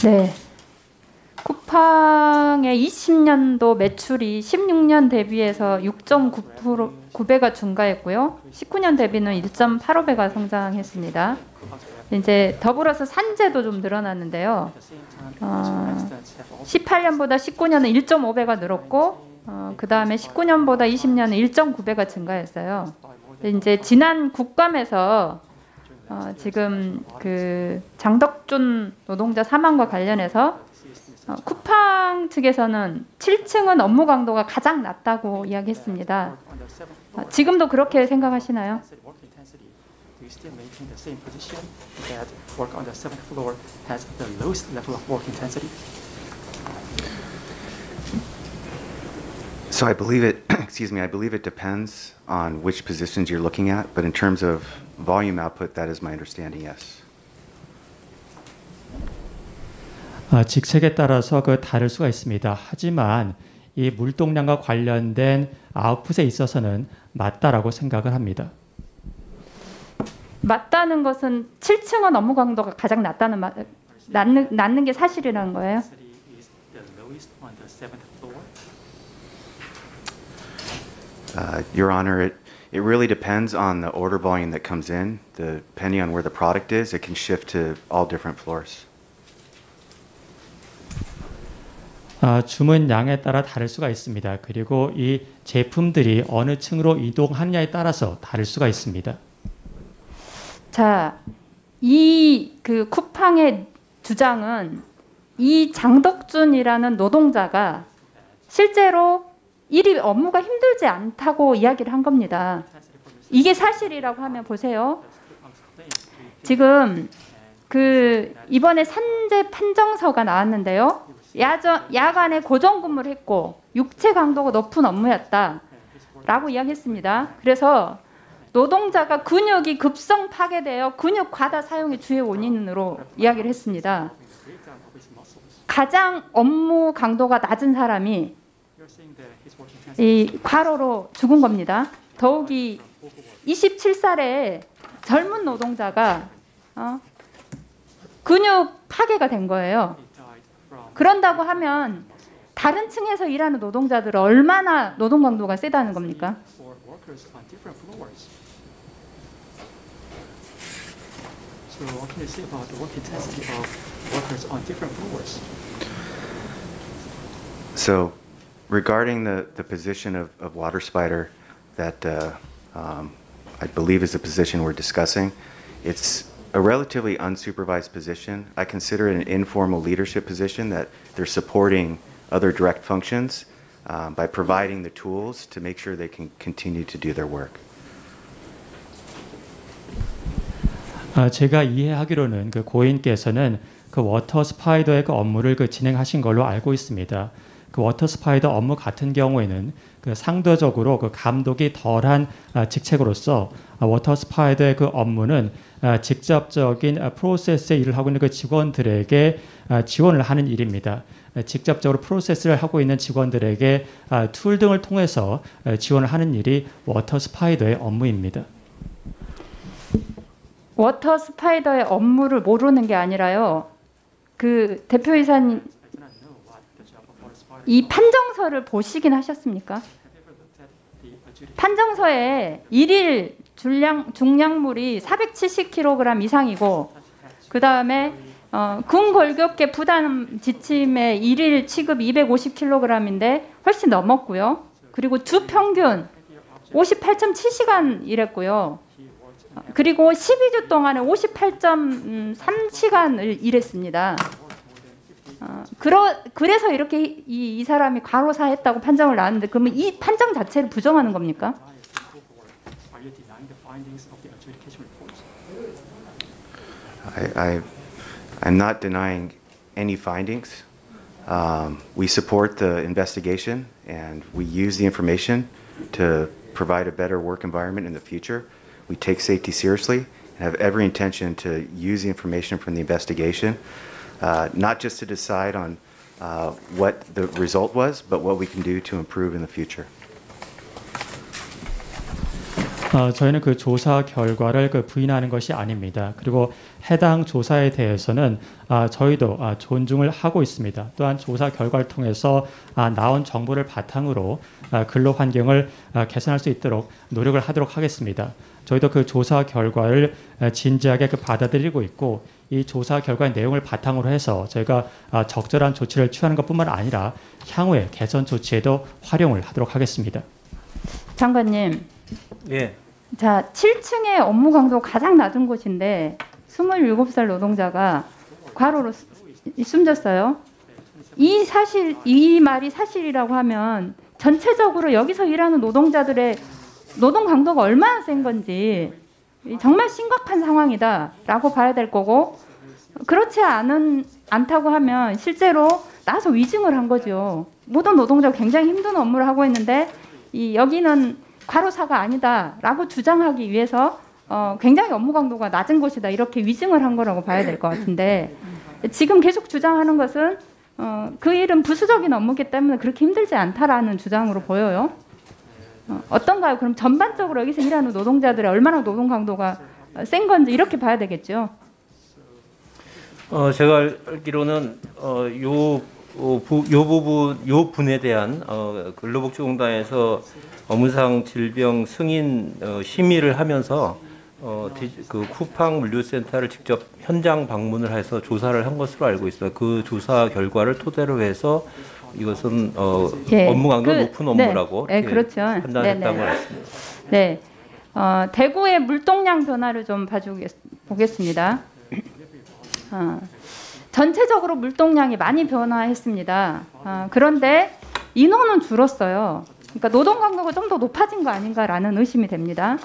네. 쿠팡의 20년도 매출이 16년 대비해서 6.9배가 증가했고요. 19년 대비는 1.85배가 성장했습니다. 이제 더불어서 산재도 좀 늘어났는데요. 18년보다 19년은 1.5배가 늘었고, 그 다음에 19년보다 20년은 1.9배가 증가했어요. 이제 지난 국감에서 지금 그 장덕준 노동자 사망과 관련해서 쿠팡 측에서는 7층은 업무 강도가 가장 낮다고 이야기했습니다. 지금도 그렇게 생각하시나요? So I believe it, excuse me, I believe it depends on which positions you're looking at, but in terms of volume output, that is my understanding, yes. 직책에 따라서 다를 수가 있습니다. 하지만 이 물동량과 관련된 아웃풋에 있어서는 맞다라고 생각을 합니다. 맞다는 것은 7층은 업무 강도가 가장 낮는 게 사실이라는 거예요? Your Honor, it really depends on the order volume that comes in. Depending on where the product is, it can shift to all different floors. 주문 양에 따라 다를 수가 있습니다. 그리고 이 제품들이 어느 층으로 이동하느냐에 따라서 다를 수가 있습니다. 자, 이 그 쿠팡의 주장은 이 장덕준이라는 노동자가 실제로 일이 업무가 힘들지 않다고 이야기를 한 겁니다. 이게 사실이라고 하면 보세요. 지금 그 이번에 산재 판정서가 나왔는데요. 야간에 고정 근무를 했고 육체 강도가 높은 업무였다라고 이야기했습니다. 그래서 노동자가 근육이 급성 파괴되어 근육 과다 사용의 주요 원인으로 이야기를 했습니다. 가장 업무 강도가 낮은 사람이 이 과로로 죽은 겁니다. 더욱이 27살의 젊은 노동자가 근육 파괴가 된 거예요. 그런다고 하면 다른 층에서 일하는 노동자들은 얼마나 노동 강도가 세다는 겁니까? So, regarding the position of water spider that I believe is the position we're discussing, it's a relatively unsupervised position. I consider it an informal leadership position that they're supporting other direct functions by providing the tools to make sure they can continue to do their work. 제가 이해하기로는 그 고인께서는 그 워터 스파이더의 그 업무를 진행하신 걸로 알고 있습니다. 그 워터 스파이더 업무 같은 경우에는 그 상대적으로 그 감독이 덜한 직책으로서 워터 스파이더의 그 업무는 직접적인 프로세스의 일을 하고 있는 그 직원들에게 지원을 하는 일입니다. 직접적으로 프로세스를 하고 있는 직원들에게 툴 등을 통해서 지원을 하는 일이 워터 스파이더의 업무입니다. 워터 스파이더의 업무를 모르는 게 아니라요. 그 대표이사님 이 판정서를 보시긴 하셨습니까? 판정서에 일일 중량물이 470kg 이상이고 그 다음에 근골격계 부담 지침의 일일 취급 250kg인데 훨씬 넘었고요. 그리고 주 평균 58.7시간 일했고요. 그리고 12주 동안에 58.3시간을 일했습니다. 그래서 이렇게 이 사람이 과로사했다고 판정을 나왔는데 그러면 이 판정 자체를 부정하는 겁니까? I'm not denying any findings. We support the investigation and we use the information to provide a better work environment in the future. We take safety seriously and have every intention to use the information from the investigation, not just to decide on what the result was, but what we can do to improve in the future. 저희는 그 조사 결과를 부인하는 것이 아닙니다. 그리고 해당 조사에 대해서는 저희도 존중을 하고 있습니다. 또한 조사 결과를 통해서 나온 정보를 바탕으로 근로 환경을 개선할 수 있도록 노력을 하도록 하겠습니다. 저희도 그 조사 결과를 진지하게 받아들이고 있고 이 조사 결과의 내용을 바탕으로 해서 저희가 적절한 조치를 취하는 것뿐만 아니라 향후에 개선 조치에도 활용을 하도록 하겠습니다. 장관님. 예. 자, 7층의 업무 강도가 가장 낮은 곳인데 27살 노동자가 과로로 숨졌어요. 이 말이 사실이라고 하면 전체적으로 여기서 일하는 노동자들의 노동 강도가 얼마나 센 건지 정말 심각한 상황이다라고 봐야 될 거고, 그렇지 않다고 하면 실제로 나서 위증을 한 거죠. 모든 노동자가 굉장히 힘든 업무를 하고 있는데 여기는 과로사가 아니다라고 주장하기 위해서 굉장히 업무 강도가 낮은 곳이다 이렇게 위증을 한 거라고 봐야 될 것 같은데, 지금 계속 주장하는 것은 그 일은 부수적인 업무이기 때문에 그렇게 힘들지 않다라는 주장으로 보여요. 어떤가요? 그럼 전반적으로 여기서 일하는 노동자들의 얼마나 노동 강도가 센 건지 이렇게 봐야 되겠죠. 제가 알기로는 요 분에 대한 근로복지공단에서 업무상 질병 승인 심의를 하면서 그 쿠팡 물류센터를 직접 현장 방문을 해서 조사를 한 것으로 알고 있어요. 그 조사 결과를 토대로 해서 이것은 예, 업무 강도 높은 업무라고 네, 그렇죠. 판단했다고 했습니다. 네, 대구의 물동량 변화를 좀 보겠습니다. 전체적으로 물동량이 많이 변화했습니다. 그런데 인원은 줄었어요. 그러니까 노동 강도가 좀 더 높아진 거 아닌가라는 의심이 됩니다.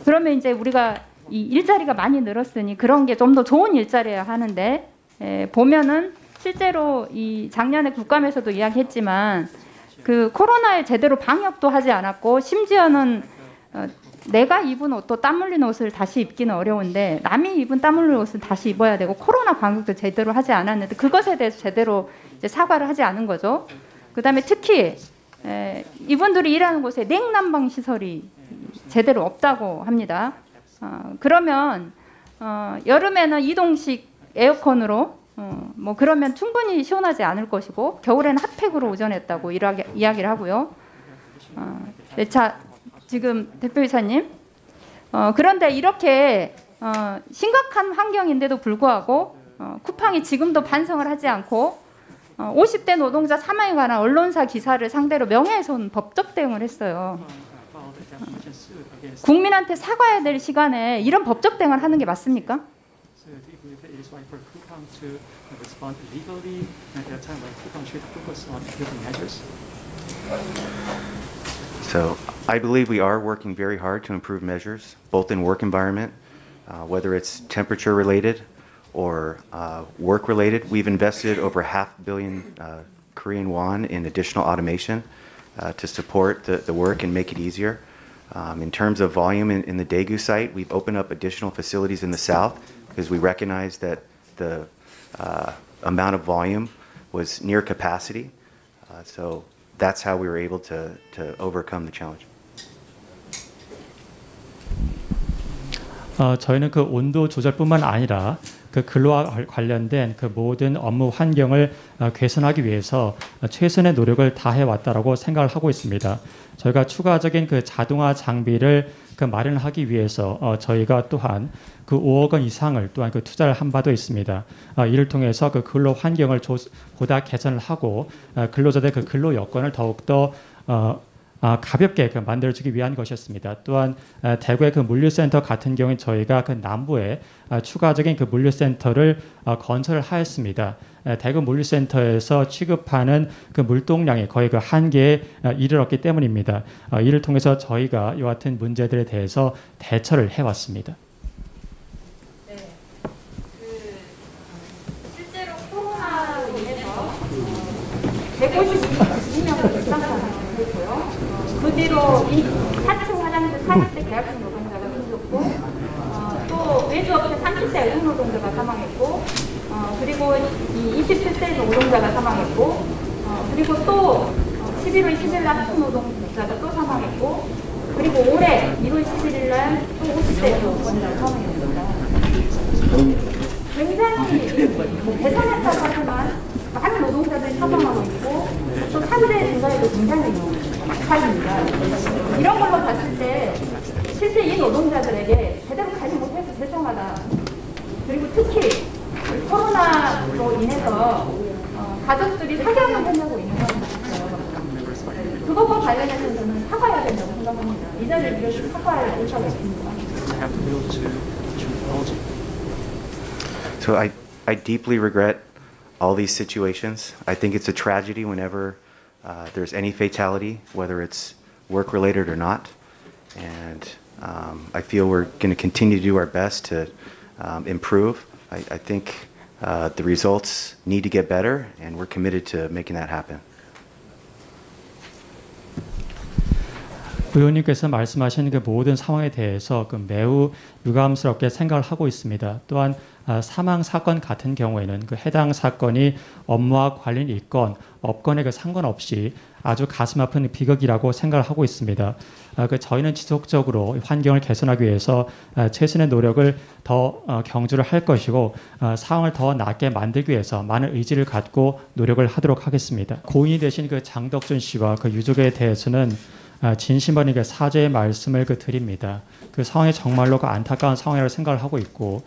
그러면 이제 우리가 이 일자리가 많이 늘었으니 그런 게 좀 더 좋은 일자리여야 하는데, 보면은 실제로 이 작년에 국감에서도 이야기했지만 그 코로나에 제대로 방역도 하지 않았고, 심지어는 내가 입은 옷도 땀 흘린 옷을 다시 입기는 어려운데 남이 입은 땀 흘린 옷을 다시 입어야 되고, 코로나 방역도 제대로 하지 않았는데 그것에 대해서 제대로 이제 사과를 하지 않은 거죠. 그다음에 특히 이분들이 일하는 곳에 냉난방 시설이 제대로 없다고 합니다. 그러면 여름에는 이동식 에어컨으로 뭐 그러면 충분히 시원하지 않을 것이고, 겨울에는 핫팩으로 오전했다고 이야기를 하고요. 자, 지금 대표이사님, 그런데 이렇게 심각한 환경인데도 불구하고 쿠팡이 지금도 반성을 하지 않고 50대 노동자 사망에 관한 언론사 기사를 상대로 명예훼손 법적 대응을 했어요. 국민한테 사과해야 될 시간에 이런 법적 대응을 하는 게 맞습니까? So I believe we are working very hard to improve measures, both in work environment, whether it's temperature related or work related. We've invested over $500 million Korean won in additional automation to support the work and make it easier. In terms of volume in the Daegu site, we've opened up additional facilities in the south because we recognize that the amount of volume was near capacity. So that's how we were able to overcome the challenge. 저희는 그 온도 조절뿐만 아니라 그 근로와 관련된 그 모든 업무 환경을 개선하기 위해서 최선의 노력을 다해 왔다라고 생각을 하고 있습니다. 저희가 추가적인 그 자동화 장비를 그 마련하기 위해서 저희가 또한 그 5억 원 이상을 또한 그 투자를 한 바도 있습니다. 이를 통해서 그 근로 환경을 보다 개선을 하고 근로자들의 그 근로 여건을 더욱더 가볍게 그 만들어주기 위한 것이었습니다. 또한 대구의 그 물류센터 같은 경우에 저희가 그 남부에 추가적인 그 물류센터를 건설을 하였습니다. 대구 물류센터에서 취급하는 그 물동량이 거의 그 한계에 이르렀기 때문입니다. 이를 통해서 저희가 이와 같은 문제들에 대해서 대처를 해왔습니다. 네, 실제로 코로나로 인해서 152명을 일상사망했고요. 그 뒤로 4층 화장실 40대 계약직 노동자가 숨졌고, 또 외주업체 30대 여성 노동자가 사망했고, 그리고 27세 노동자가 사망했고, 그리고 또 11월 20일 날 학생 노동자가 또 사망했고, 그리고 올해 1월 11일 날또 50대 여성이라고 사망했습니다. 굉장히 뭐 대선했다고 하지만 많은 노동자들이 사망하고 있고 또 상대 증가에도 굉장히 차이입니다. 이런 걸로 봤을 때 실제 이 노동자들에게 제대로 가지 못해서 죄송하다. 그리고 특히 코로나로 인해서 가족들이 사경을 하려고 있는 건 맞죠. 그것과 관련해서 저는 사과해야 된다고 생각합니다. 이 자리를 빌어서 사과할 의사가 있습니다. So I deeply regret all these situations. I think it's a tragedy whenever there's any fatality, whether it's work-related or not. And I feel we're going to continue to do our best to improve. I think the results need to get better, and we're committed to making that happen. 의원님께서 말씀하신 그 모든 상황에 대해서 그 매우 유감스럽게 생각을 하고 있습니다. 또한 사망 사건 같은 경우에는 그 해당 사건이 업무와 관련이 있건 없건에 그 상관없이 아주 가슴 아픈 비극이라고 생각을 하고 있습니다. 저희는 지속적으로 환경을 개선하기 위해서 최선의 노력을 더 경주를 할 것이고 상황을 더 낫게 만들기 위해서 많은 의지를 갖고 노력을 하도록 하겠습니다. 고인이 되신 그 장덕준 씨와 그 유족에 대해서는 진심 어린 사죄의 말씀을 드립니다. 그 상황이 정말로 안타까운 상황이라고 생각을 하고 있고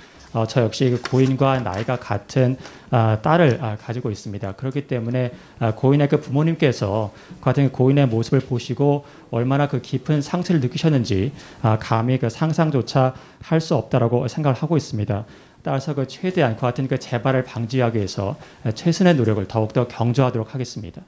저 역시 그 고인과 나이가 같은 딸을 가지고 있습니다. 그렇기 때문에 고인의 그 부모님께서 같은 고인의 모습을 보시고 얼마나 그 깊은 상처를 느끼셨는지 감히 그 상상조차 할 수 없다라고 생각을 하고 있습니다. 따라서 그 최대한 그 같은 그 재발을 방지하기 위해서 최선의 노력을 더욱더 경주하도록 하겠습니다.